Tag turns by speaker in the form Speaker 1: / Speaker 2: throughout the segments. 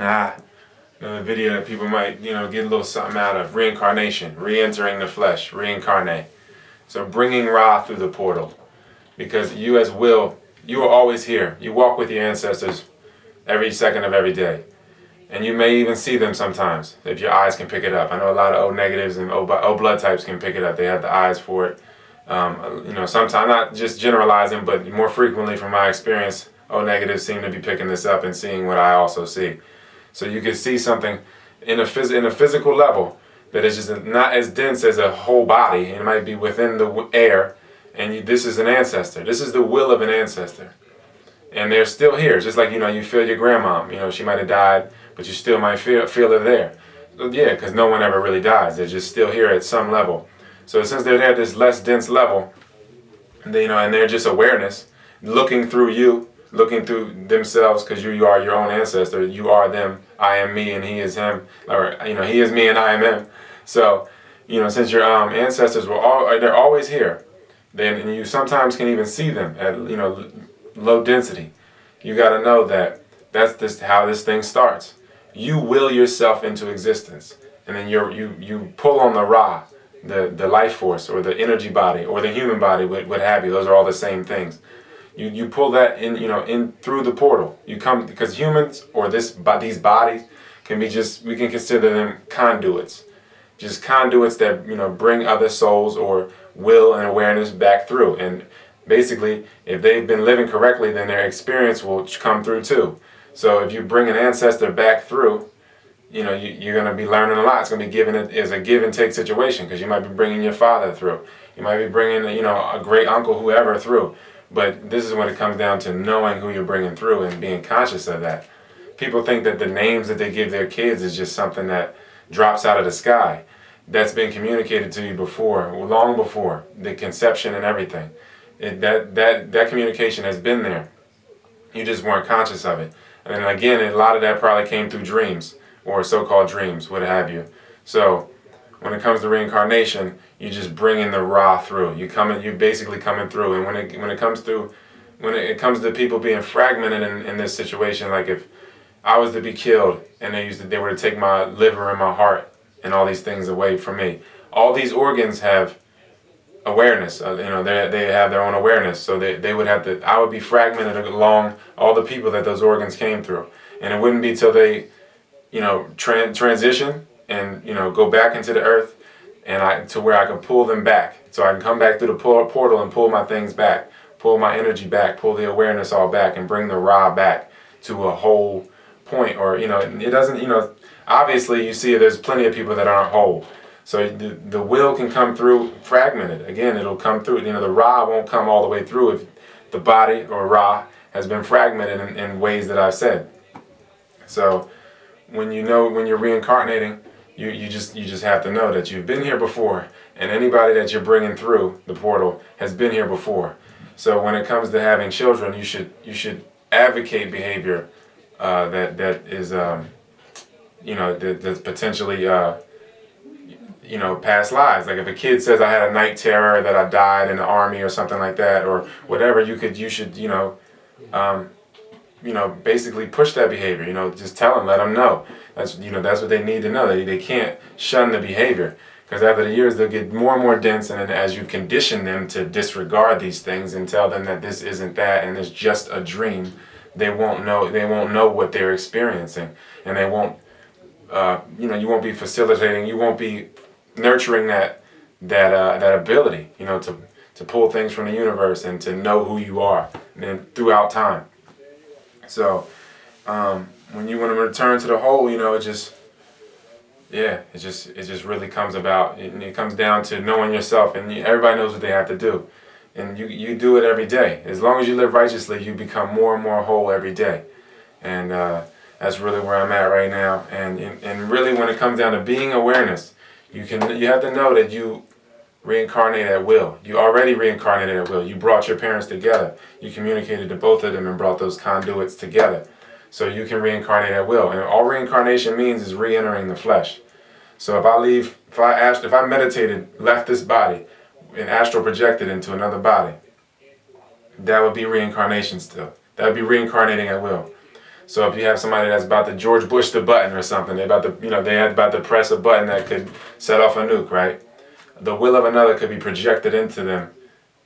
Speaker 1: Ah, another video that people might, get a little something out of. Reincarnation, re-entering the flesh, reincarnate. So bringing Ra through the portal. Because you as will, you are always here. You walk with your ancestors every second of every day. And you may even see them sometimes, if your eyes can pick it up. I know a lot of O negatives and O blood types can pick it up. They have the eyes for it. Sometimes, not just generalizing, but more frequently from my experience, O negatives seem to be picking this up and seeing what I also see. So you can see something in a physical level that is just not as dense as a whole body. It might be within the air, and this is an ancestor. This is the will of an ancestor. And they're still here, just like, you feel your grandmom. She might have died, but you still might feel her there. So, yeah, because no one ever really dies. They're just still here at some level. So since they're there at this less dense level, and they're just awareness, looking through you, looking through themselves, because you are your own ancestor. You are them. I am me, and he is him. Or he is me, and I am him. So, since your ancestors they're always here. Then you sometimes can even see them at low density. You got to know that that's just how this thing starts. You will yourself into existence, and then you pull on the Ra, the life force, or the energy body, or the human body, what have you. Those are all the same things. You pull that in through the portal. You come, because humans or these bodies can be we can consider them conduits, just conduits that bring other souls or will and awareness back through. And basically, if they've been living correctly, then their experience will come through too. So if you bring an ancestor back through, you're going to be learning a lot. It's going to be given as a give and take situation, because you might be bringing your father through. You might be bringing a great uncle, whoever, through. But this is when it comes down to knowing who you're bringing through and being conscious of that. People think that the names that they give their kids is just something that drops out of the sky. That's been communicated to you before, long before the conception and everything. That communication has been there. You just weren't conscious of it. And then again, a lot of that probably came through dreams, or so-called dreams, what have you. So when it comes to reincarnation, you just bring in the Ra through. You're basically coming through. And when it comes to people being fragmented in this situation, like if I was to be killed and they were to take my liver and my heart and all these things away from me, all these organs have awareness. They have their own awareness. So they would have to. I would be fragmented along all the people that those organs came through, and it wouldn't be till they, transition and go back into the earth, and to where I can pull them back. So I can come back through the portal and pull my things back, pull my energy back, pull the awareness all back, and bring the Ra back to a whole point. Or it doesn't. Obviously, you see there's plenty of people that aren't whole. So the will can come through fragmented. Again, it'll come through. The Ra won't come all the way through if the body or Ra has been fragmented in ways that I've said. So when you're reincarnating, you just have to know that you've been here before, and anybody that you're bringing through the portal has been here before. So when it comes to having children, you should advocate behavior that is that's potentially past lives. Like if a kid says I had a night terror that I died in the army or something like that, or whatever, you should basically push that behavior. Just tell them, let them know. That's what they need to know. They can't shun the behavior, because after the years they'll get more and more dense, and then as you condition them to disregard these things and tell them that this isn't that and it's just a dream, they won't know what they're experiencing, and they won't you won't be facilitating, you won't be nurturing that ability, to pull things from the universe and to know who you are, and then throughout time. So when you want to return to the whole, it just really comes about. It comes down to knowing yourself, and everybody knows what they have to do, and you do it every day. As long as you live righteously, you become more and more whole every day, and that's really where I'm at right now. And really, when it comes down to being awareness, you have to know that you reincarnate at will. You already reincarnated at will. You brought your parents together. You communicated to both of them and brought those conduits together. So you can reincarnate at will. And all reincarnation means is re-entering the flesh. So if I meditated, left this body, and astral projected into another body, that would be reincarnation still. That would be reincarnating at will. So if you have somebody that's about to George Bush the button or something, they're about to, they're about to press a button that could set off a nuke, right? The will of another could be projected into them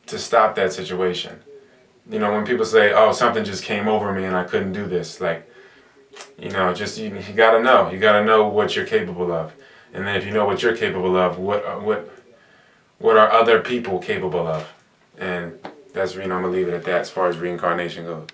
Speaker 1: to stop that situation. When people say, "Oh, something just came over me and I couldn't do this," like, just you gotta know. You gotta know what you're capable of, and then if you know what you're capable of, what are other people capable of? And that's I'm gonna leave it at that as far as reincarnation goes.